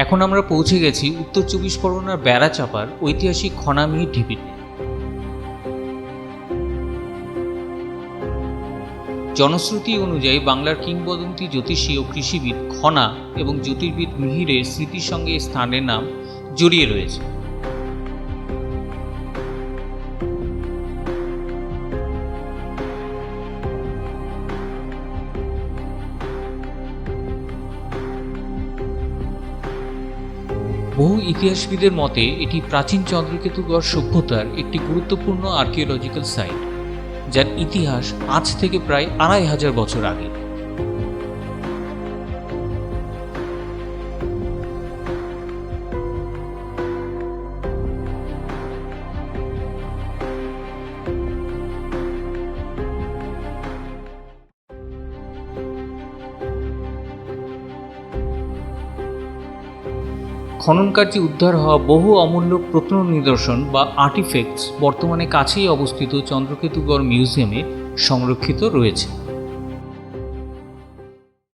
এখন আমরা পৌঁছে গেছি উত্তর চব্বিশ পরগনার বেড়াচাঁপার ঐতিহাসিক খনামিহির ঢিবিতে। জনশ্রুতি অনুযায়ী বাংলার কিংবদন্তি জ্যোতিষী ও কৃষিবিদ খনা এবং জ্যোতির্বিদ মিহিরের স্মৃতির সঙ্গে এই স্থানের নাম জড়িয়ে রয়েছে। বহু ইতিহাসবিদের মতে এটি প্রাচীন চন্দ্রকেতুগড় সভ্যতার একটি গুরুত্বপূর্ণ আর্কিওলজিক্যাল সাইট, যার ইতিহাস আজ থেকে প্রায় ২৫০০ বছর আগে। খনন কার্যে উদ্ধার হওয়া বহু অমূল্য প্রত্ননিদর্শন বা আর্টিফ্যাক্টস বর্তমানে কাছেই অবস্থিত চন্দ্রকেতুগড় মিউজিয়ামে সংরক্ষিত রয়েছে।